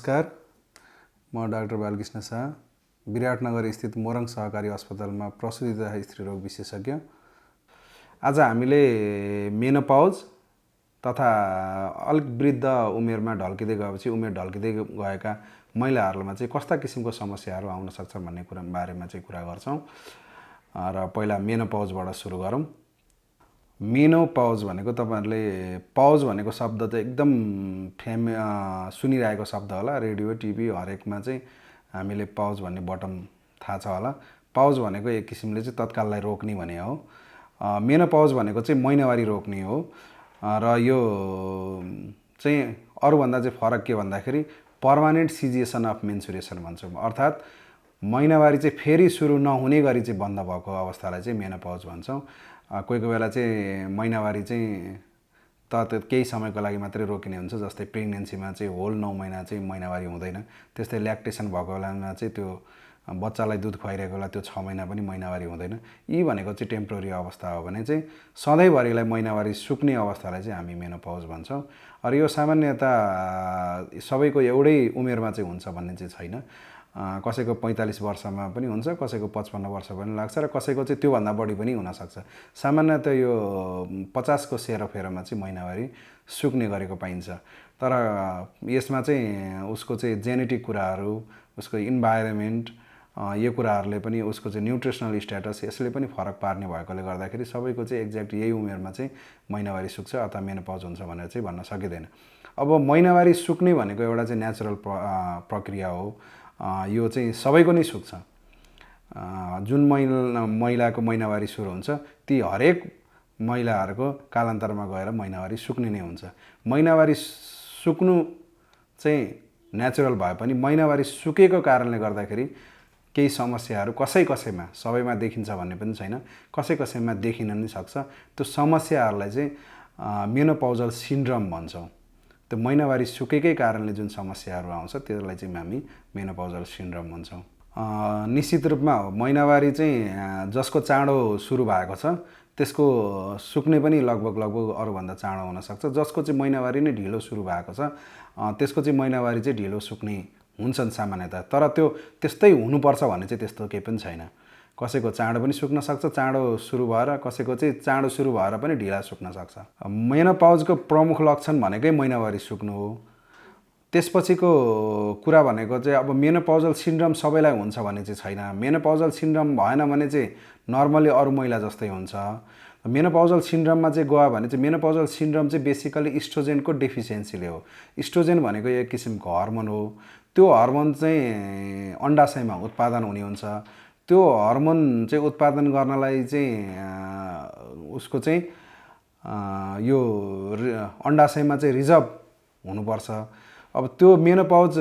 नमस्कार, म डाक्टर बालकृष्ण शाह, विराटनगर स्थित मोरङ सहकारी अस्पतालमा प्रसुति तथा स्त्रीरोग विशेषज्ञ। आज हामीले मेनोपॉज तथा अलिक वृद्ध उमेरमा ढल्किँदै गएपछि उमेर ढल्किँदै गएका महिलाहरूमा चाहिँ कस्ता किसिमको समस्याहरू आउन सक्छन् भन्ने बारेमा चाहिँ कुरा गर्छौँ। र पहिला मेनोपॉजबाट सुरु गरौँ। मेनोपॉज भनेको तपाईहरुले पॉज भनेको शब्द चाहिँ एकदम सुनिरहेको शब्द होला। रेडियो टिभी हरेकमा चाहिँ हामीले पॉज भन्ने बटन थाहा छ होला। पॉज भनेको एक किसिमले चाहिँ तत्काललाई रोक्ने भने हो। मेनोपॉज भनेको चाहिँ महिनावारी रोक्ने हो। र यो चाहिँ अरूभन्दा चाहिँ फरक के भन्दाखेरि पर्मानेन्ट सिजिएसन अफ मेन्सुरेसन भन्छौँ। अर्थात् महिनावारी चाहिँ फेरि सुरु नहुने गरी चाहिँ बन्द भएको अवस्थालाई चाहिँ मेनोपॉज भन्छौँ। कोही कोही बेला चाहिँ महिनावारी चाहिँ केही समयको लागि मात्रै रोकिने हुन्छ। जस्तै प्रेग्नेन्सीमा चाहिँ होल 9 महिना चाहिँ महिनावारी हुँदैन। त्यस्तै ल्याक्टेसन भएको बेलामा चाहिँ त्यो बच्चालाई दुध खुवाइरहेको बेला त्यो 6 महिना पनि महिनावारी हुँदैन। यी भनेको चाहिँ टेम्पोररी अवस्था हो भने चाहिँ सधैँभरिलाई महिनावारी सुक्ने अवस्थालाई चाहिँ हामी मेनोपॉज भन्छौँ। र यो सामान्यतः सबैको एउटै उमेरमा चाहिँ हुन्छ भन्ने चाहिँ छैन। कसैको 45 वर्षमा पनि हुन्छ, कसैको 55 वर्ष पनि लाग्छ र कसैको चाहिँ त्योभन्दा बढी पनि हुनसक्छ। सामान्यतः यो 50 को सेरोफेरोमा चाहिँ महिनावारी सुक्ने गरेको पाइन्छ। तर यसमा चाहिँ उसको चाहिँ जेनेटिक कुराहरू, उसको इन्भाइरोमेन्ट, यो कुराहरूले पनि उसको चाहिँ न्युट्रिसनल स्ट्याटस यसले पनि फरक पार्ने भएकोले गर्दाखेरि सबैको चाहिँ एक्ज्याक्ट यही उमेरमा चाहिँ महिनावारी सुक्छ अथवा मेनोपॉज हुन्छ भनेर चाहिँ भन्न सकिँदैन। अब महिनावारी सुक्ने भनेको एउटा चाहिँ नेचुरल प्रक्रिया हो। यो चाहिँ सबैको नै सुक्छ। जुन महिलाको महिनावारी सुरु हुन्छ ती हरेक महिलाहरूको कालान्तरमा गएर महिनावारी सुक्ने नै हुन्छ। महिनावारी सुक्नु चाहिँ नेचुरल भए पनि महिनावारी सुकेको कारणले गर्दाखेरि केही समस्याहरू कसैमा सबैमा देखिन्छ भन्ने पनि छैन, कसैमा देखिन नि सक्छ। त्यो समस्याहरूलाई चाहिँ मेनोपॉजल सिन्ड्रोम भन्छौँ। त्यो महिनावारी सुकेकै कारणले जुन समस्याहरू आउँछ त्यसलाई चाहिँ हामी मेनोपॉजल सिन्ड्रोम भन्छौँ। निश्चित रूपमा महिनावारी चाहिँ जसको चाँडो सुरु भएको छ त्यसको सुक्ने पनि लगभग अरूभन्दा चाँडो हुनसक्छ। जसको चाहिँ महिनावारी नै ढिलो सुरु भएको छ त्यसको चाहिँ महिनावारी चाहिँ ढिलो सुक्ने हुन्छन् सामान्यतः। तर त्यो त्यस्तै हुनुपर्छ भन्ने चाहिँ त्यस्तो केही पनि छैन। कसैको चाँडो पनि सुक्न सक्छ, चाँडो सुरु भएर, कसैको चाहिँ चाँडो सुरु भएर पनि ढिला सुक्न सक्छ। मेनोपॉजको प्रमुख लक्षण भनेकै महिनावारी सुक्नु हो। त्यसपछिको कुरा भनेको चाहिँ अब मेनोपॉजल सिन्ड्रोम सबैलाई हुन्छ भन्ने चाहिँ छैन। मेनोपॉजल सिन्ड्रोम भएन भने चाहिँ नर्मली अरू महिला जस्तै हुन्छ। मेनोपॉजल सिन्ड्रोममा चाहिँ गयो भने चाहिँ मेनोपॉजल सिन्ड्रोम चाहिँ बेसिकली इस्ट्रोजेनको डेफिसियन्सीले हो। इस्ट्रोजेन भनेको एक किसिमको हर्मोन हो। त्यो हर्मोन चाहिँ अण्डाशयमा उत्पादन हुने हुन्छ। त्यो हर्मोन चाहिँ उत्पादन गर्नलाई चाहिँ उसको चाहिँ यो अण्डाशयमा चाहिँ रिजर्भ हुनुपर्छ। अब त्यो मेनोपॉज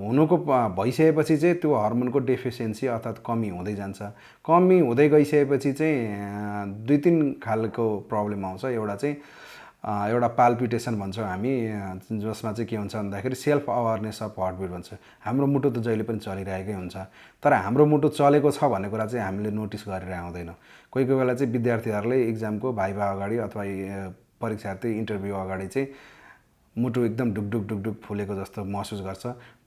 हुनुको भइसकेपछि चाहिँ त्यो हर्मोनको डेफिसियन्सी अर्थात् कमी हुँदै जान्छ। कमी हुँदै गइसकेपछि चाहिँ 2-3 खालको प्रब्लम आउँछ। एउटा चाहिँ एउटा पाल्पिटेसन भन्छौँ हामी, जसमा चाहिँ के हुन्छ भन्दाखेरि सेल्फ अवेरनेस अफ हार्टबिट भन्छ। हाम्रो मुटु त जहिले पनि चलिरहेकै हुन्छ, तर हाम्रो मुटु चलेको छ भन्ने कुरा चाहिँ हामीले नोटिस गरेर आउँदैन। कोही कोही बेला चाहिँ विद्यार्थीहरूले इक्जामको भाइभा अगाडि अथवा परीक्षार्थी इन्टरभ्यू अगाडि चाहिँ मुटु एकदम ढुकढुक फुलेको जस्तो महसुस गर्छ।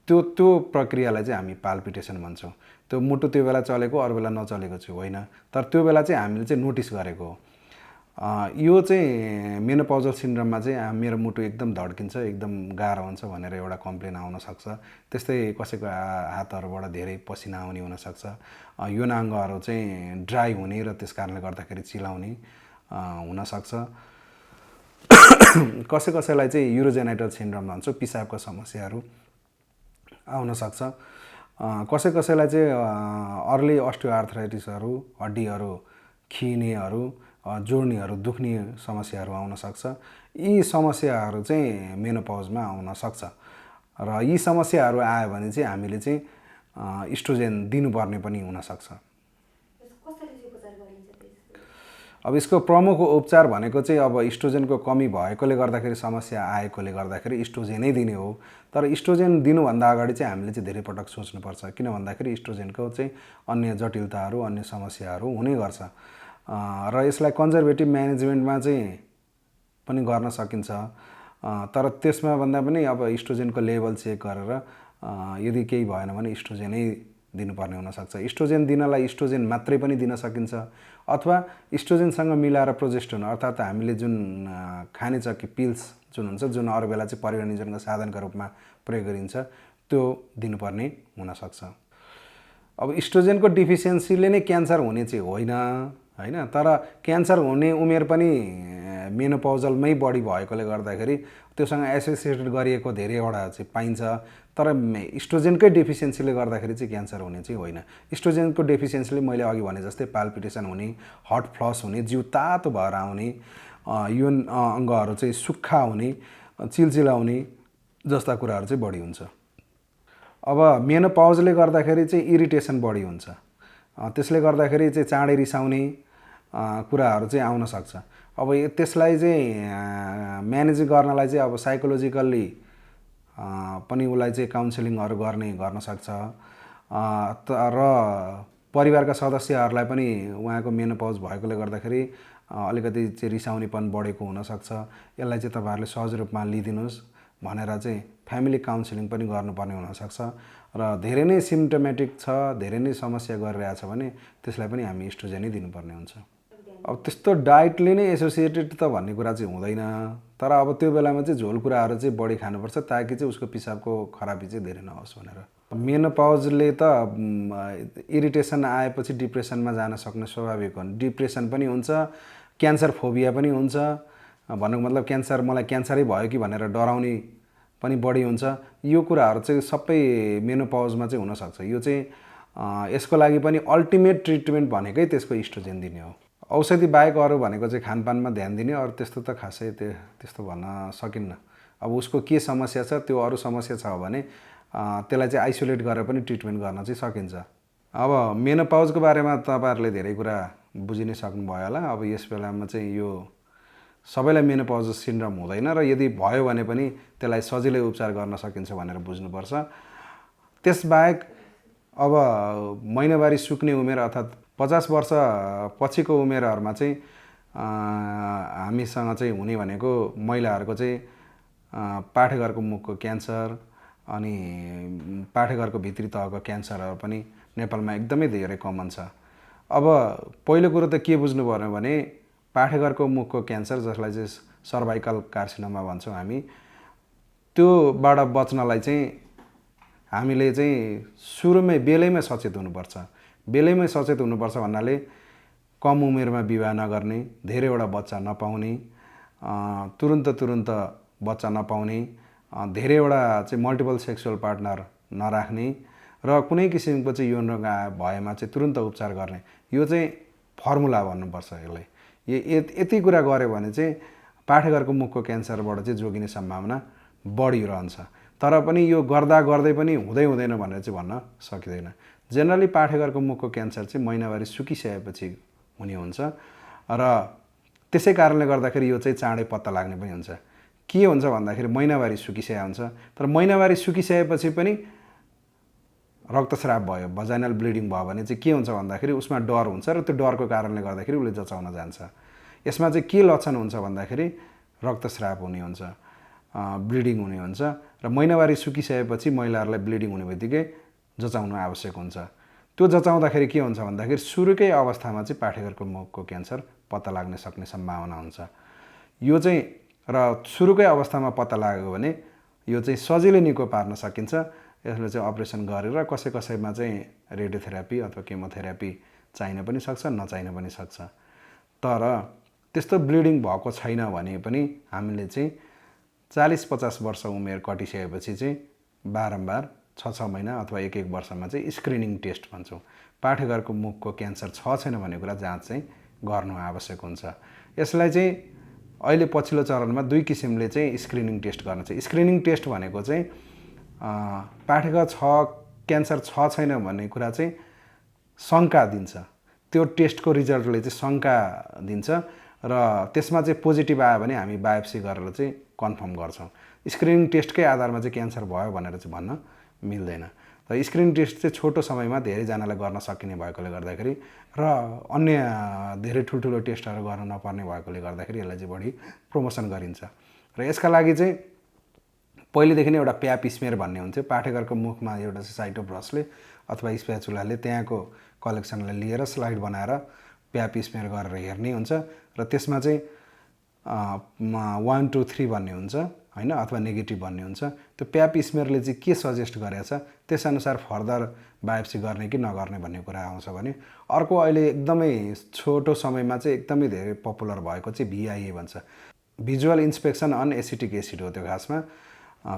त्यो प्रक्रियालाई चाहिँ हामी पाल्पिटेसन भन्छौँ। त्यो मुटु त्यो बेला चलेको अरू बेला नचलेको चाहिँ होइन, तर त्यो बेला चाहिँ हामीले चाहिँ नोटिस गरेको हो। यो चाहिँ मेनोपॉजल सिन्ड्रोममा चाहिँ मेरो मुटु एकदम धड्किन्छ, एकदम गाह्रो हुन्छ भनेर एउटा कम्प्लेन आउन सक्छ। त्यस्तै कसैको हातहरूबाट धेरै पसिना आउने हुनसक्छ। यौनाङ्गहरू चाहिँ ड्राई हुने र त्यस कारणले गर्दाखेरि चिलाउने हुनसक्छ। कसैलाई चाहिँ युरोजेनाइटल सिन्ड्रोम भन्छौँ, पिसाबको समस्याहरू आउन सक्छ। कसैलाई चाहिँ अर्ली अस्टियोआर्थराइटिसहरू, हड्डीहरू खिनेहरू, जोड्नीहरू दुख्ने समस्याहरू आउन सक्छ। यी समस्याहरू चाहिँ मेनोपॉजमा आउन सक्छ। र यी समस्याहरू आयो भने चाहिँ हामीले चाहिँ इस्ट्रोजेन दिनुपर्ने पनि हुनसक्छ। अब यसको प्रमुख उपचार भनेको चाहिँ अब इस्ट्रोजेनको कमी भएकोले गर्दाखेरि समस्या आएकोले गर्दाखेरि इस्ट्रोजेनै दिने हो। तर इस्ट्रोजेन दिनुभन्दा अगाडि चाहिँ हामीले चाहिँ धेरै पटक सोच्नुपर्छ, किन भन्दाखेरि इस्ट्रोजेनको चाहिँ अन्य जटिलताहरू, अन्य समस्याहरू हुने गर्छ। र यसलाई कन्जर्भेटिभ म्यानेजमेन्टमा चाहिँ पनि गर्न सकिन्छ। तर त्यसमा भन्दा पनि अब इस्ट्रोजेनको लेभल चेक गरेर यदि केही भएन भने इस्ट्रोजेनै दिनुपर्ने हुनसक्छ। इस्ट्रोजेन दिनलाई इस्ट्रोजेन मात्रै पनि दिन सकिन्छ अथवा इस्ट्रोजेनसँग मिलाएर प्रोजेस्टेरोन अर्थात् हामीले जुन खाने छ कि पिल्स जुन हुन्छ जुन अरू बेला चाहिँ परिवार नियोजनको साधनका रूपमा प्रयोग गरिन्छ त्यो दिनुपर्ने हुनसक्छ। अब इस्ट्रोजेनको डिफिसियन्सीले नै क्यान्सर हुने चाहिँ होइन हैन, तर क्यान्सर हुने उमेर पनि मेनोपाउजलमै बढी भएकोले गर्दाखेरि त्योसँग एसोसिएटेड गरिएको धेरैवटा चाहिँ पाइन्छ। तर इस्ट्रोजेनकै डेफिसियन्सीले गर्दाखेरि चाहिँ क्यान्सर हुने चाहिँ होइन। इस्ट्रोजेनको डेफिसियन्सीले मैले अघि भने जस्तै पाल्पिटेसन हुने, हट फ्लस हुने, जिउ तातो भएर आउने, यौन अङ्गहरू चाहिँ सुक्खा हुने, चिलचिला हुने जस्ता कुराहरू चाहिँ बढी हुन्छ। अब मेनोपाउजले गर्दाखेरि चाहिँ इरिटेसन बढी हुन्छ, त्यसले गर्दाखेरि चाहिँ चाँडै रिसाउने कुराहरू चाहिँ आउन सक्छ। अब त्यसलाई चाहिँ म्यानेज गर्नलाई चाहिँ अब साइकोलोजिकल्ली पनि उसलाई चाहिँ काउन्सिलिङहरू गर्न सक्छ र परिवारका सदस्यहरूलाई पनि उहाँको मेनोपाउज भएकोले गर्दाखेरि अलिकति चाहिँ रिसाउनेपन बढेको हुनसक्छ, यसलाई चाहिँ तपाईँहरूले सहज रूपमा लिइदिनुहोस् भनेर चाहिँ फ्यामिली काउन्सिलिङ पनि गर्नुपर्ने हुनसक्छ। र धेरै नै सिम्टोमेटिक छ, धेरै नै समस्या गरिरहेछ भने त्यसलाई पनि हामी इस्ट्रोजेनै दिनुपर्ने हुन्छ। अब त्यस्तो डाइटले नै एसोसिएटेड त भन्ने कुरा चाहिँ हुँदैन, तर अब त्यो बेलामा चाहिँ झोल कुराहरू चाहिँ बढी खानुपर्छ ताकि चाहिँ उसको पिसाबको खराबी चाहिँ धेरै नहोस् भनेर। मेनोपाउजले त इरिटेसन आएपछि डिप्रेसनमा जान सक्ने स्वाभाविक हो। डिप्रेसन पनि हुन्छ, क्यान्सर फोबिया पनि हुन्छ, भन्नुको मतलब मलाई क्यान्सरै भयो कि भनेर डराउने पनि बढी हुन्छ। यो कुराहरू चाहिँ सबै मेनोपाउजमा चाहिँ हुनसक्छ। यो चाहिँ यसको लागि पनि अल्टिमेट ट्रिटमेन्ट भनेकै त्यसको इस्ट्रोजेन दिने हो। औषधि बाहेक अरू भनेको चाहिँ खानपानमा ध्यान दिने, अरू त्यस्तो त खासै त्यस्तो भन्न सकिन्न। अब उसको के समस्या छ, त्यो अरू समस्या छ भने त्यसलाई चाहिँ आइसोलेट गरेर पनि ट्रिटमेन्ट गर्न चाहिँ सकिन्छ। अब मेनोपाउजको बारेमा तपाईँहरूले धेरै कुरा बुझि नै सक्नुभयो होला। अब यस बेलामा चाहिँ यो सबैलाई मेनोपाउज सिन्ड्रोम हुँदैन र यदि भयो भने पनि त्यसलाई सजिलै उपचार गर्न सकिन्छ भनेर बुझ्नुपर्छ। त्यसबाहेक अब महिनावारी सुक्ने उमेर अर्थात् 50 वर्ष पछिको उमेरहरूमा चाहिँ हामीसँग चाहिँ हुने भनेको महिलाहरूको चाहिँ पाठेघरको मुखको क्यान्सर अनि पाठेघरको भित्री तहको क्यान्सरहरू पनि नेपालमा एकदमै धेरै कमन छ। अब पहिलो कुरो त के बुझ्नु पर्यो भने पाठेघरको मुखको क्यान्सर, जसलाई चाहिँ सर्भाइकल कार्सिनोमा भन्छौँ हामी, त्योबाट बच्नलाई चाहिँ हामीले चाहिँ सुरुमै बेलैमा सचेत हुनुपर्छ। बेलैमै सचेत हुनुपर्छ भन्नाले कम उमेरमा विवाह नगर्ने, धेरैवटा बच्चा नपाउने, तुरुन्त बच्चा नपाउने, धेरैवटा चाहिँ मल्टिपल सेक्सुअल पार्टनर नराख्ने र कुनै किसिमको चाहिँ यौन रोग भएमा चाहिँ तुरुन्त उपचार गर्ने, यो चाहिँ फर्मुला भन्नुपर्छ। यसलाई यति कुरा गऱ्यो भने चाहिँ पाठेघरको मुखको क्यान्सरबाट चाहिँ जोगिने सम्भावना बढी रहन्छ। तर पनि यो गर्दै पनि हुँदैन भनेर चाहिँ भन्न सकिँदैन। जेनरली पाठेघरको मुखको क्यान्सर चाहिँ महिनावारी सुकिसकेपछि हुने हुन्छ र त्यसै कारणले गर्दाखेरि यो चाहिँ चाँडै पत्ता लाग्ने पनि हुन्छ। के हुन्छ भन्दाखेरि महिनावारी सुकिसकेको हुन्छ, तर महिनावारी सुकिसकेपछि पनि रक्तस्राव भयो, भजाइनल ब्लिडिङ भयो भने चाहिँ के हुन्छ भन्दाखेरि उसमा डर हुन्छ र त्यो डरको कारणले गर्दाखेरि उसले जचाउन जान्छ। यसमा चाहिँ के लक्षण हुन्छ भन्दाखेरि रक्तस्राव हुने हुन्छ, ब्लिडिङ हुने हुन्छ र महिनावारी सुकिसकेपछि महिलाहरूलाई ब्लिडिङ हुने बित्तिकै जचाउनु आवश्यक हुन्छ। त्यो जचाउँदाखेरि के हुन्छ भन्दाखेरि सुरुकै अवस्थामा चाहिँ पाठेघरको मुखको क्यान्सर पत्ता लाग्न सक्ने सम्भावना हुन्छ। यो चाहिँ र सुरुकै अवस्थामा पत्ता लाग्यो भने यो चाहिँ सजिलै निको पार्न सकिन्छ। यसले चाहिँ अपरेसन गरेर कसैमा चाहिँ रेडियोथेरापी अथवा केमोथेरापी चाहिन पनि सक्छ, नचाहिन पनि सक्छ। तर त्यस्तो ब्लिडिङ भएको छैन भने पनि हामीले चाहिँ 40-50 वर्ष उमेर कटिसकेपछि चाहिँ बारम्बार 6 महिना अथवा 1 वर्षमा चाहिँ स्क्रिनिङ टेस्ट भन्छौँ। पाठेघरको मुखको क्यान्सर छ छैन भन्ने कुरा जाँच चाहिँ गर्नु आवश्यक हुन्छ। यसलाई चाहिँ अहिले पछिल्लो चरणमा 2 किसिमले चाहिँ स्क्रिनिङ टेस्ट गर्न चाहिँ। स्क्रिनिङ टेस्ट भनेको चाहिँ पाठेघर क्यान्सर छ छैन भन्ने कुरा चाहिँ शङ्का दिन्छ। त्यो टेस्टको रिजल्टले चाहिँ शङ्का दिन्छ र त्यसमा चाहिँ पोजिटिभ आयो भने हामी बायोप्सी गरेर चाहिँ कन्फर्म गर्छौँ। स्क्रिनिङ टेस्टकै आधारमा चाहिँ क्यान्सर भयो भनेर चाहिँ भन्न मिल्दैन। र स्क्रिनिङ टेस्ट चाहिँ छोटो समयमा धेरैजनालाई गर्न सकिने भएकोले गर्दाखेरि र अन्य धेरै ठुल्ठुलो टेस्टहरू गर्न नपर्ने भएकोले गर्दाखेरि यसलाई चाहिँ बढी प्रमोसन गरिन्छ। र यसका लागि चाहिँ पहिलेदेखि नै एउटा प्याप स्मेयर भन्ने हुन्थ्यो। पाठेघरको मुखमा एउटा चाहिँ साइटो ब्रसले अथवा स्प्याचुलाले त्यहाँको कलेक्सनलाई लिएर स्लाइड बनाएर प्याप स्मेयर गरेर हेर्ने हुन्छ र त्यसमा चाहिँ 1 2 3 भन्ने हुन्छ होइन, अथवा नेगेटिभ भन्ने हुन्छ। त्यो प्याप स्मेयरले चाहिँ के सजेस्ट गरेको छ त्यसअनुसार फर्दर बायोप्सी गर्ने कि नगर्ने भन्ने कुरा आउँछ भने। अर्को अहिले एकदमै छोटो समयमा चाहिँ एकदमै धेरै पपुलर भएको चाहिँ VIA भन्छ, भिजुअल इन्स्पेक्सन अन एसिटिक एसिड हो त्यो खासमा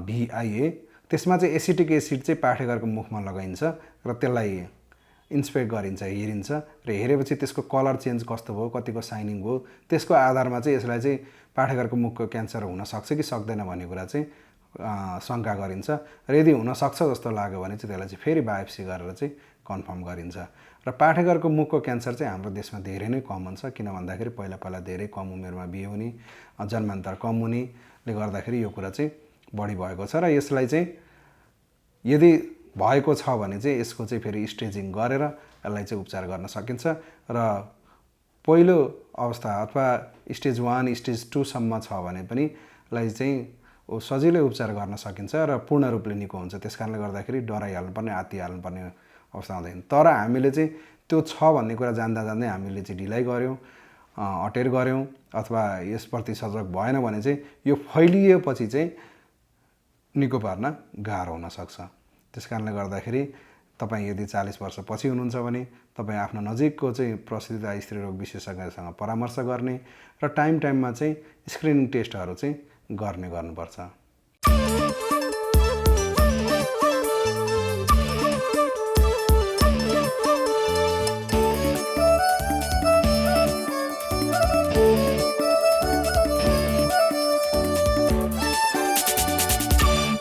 VIA। त्यसमा चाहिँ एसिटिक एसिड चाहिँ पाठेघरको मुखमा लगाइन्छ र त्यसलाई इन्स्पेक्ट गरिन्छ, हेरिन्छ र हेरेपछि त्यसको कलर चेन्ज कस्तो भयो, कतिको साइनिङ भयो, त्यसको आधारमा चाहिँ यसलाई चाहिँ पाठेघरको मुखको क्यान्सर हुनसक्छ कि सक्दैन भन्ने कुरा चाहिँ शङ्का गरिन्छ र यदि हुनसक्छ जस्तो लाग्यो भने चाहिँ त्यसलाई चाहिँ फेरि बायोप्सी गरेर चाहिँ कन्फर्म गरिन्छ। र पाठेघरको मुखको क्यान्सर चाहिँ हाम्रो देशमा धेरै नै कमन छ, किन भन्दाखेरि पहिला धेरै कम उमेरमा बिहे हुने, जन्मान्तर कम हुनेले गर्दाखेरि यो कुरा चाहिँ बढी भएको छ। र यसलाई चाहिँ यदि भएको छ भने चाहिँ यसको चाहिँ फेरि स्टेजिङ गरेर यसलाई चाहिँ उपचार गर्न सकिन्छ र पहिलो अवस्था अथवा स्टेज 1 स्टेज 2 सम्म छ भने पनि यसलाई चाहिँ सजिलै उपचार गर्न सकिन्छ र पूर्ण रूपले निको हुन्छ। त्यसकारणले गर्दाखेरि डराइहाल्नुपर्ने, आत्तिहाल्नुपर्ने अवस्था हुँदैन। तर हामीले चाहिँ त्यो छ भन्ने कुरा जान्दा जान्दै हामीले चाहिँ ढिलाइ गऱ्यौँ, अटेर गऱ्यौँ अथवा यसप्रति सजग भएन भने चाहिँ यो फैलिएपछि चाहिँ निको पार्न गाह्रो हुनसक्छ। त्यसकारणले गर्दाखेरि तपाईँ यदि 40 वर्षपछि हुनुहुन्छ भने तपाईँ आफ्नो नजिकको चाहिँ प्रसिद्ध स्त्रीरोग विशेषज्ञसँग परामर्श गर्ने र टाइममा चाहिँ स्क्रिनिङ टेस्टहरू चाहिँ गर्नुपर्छ।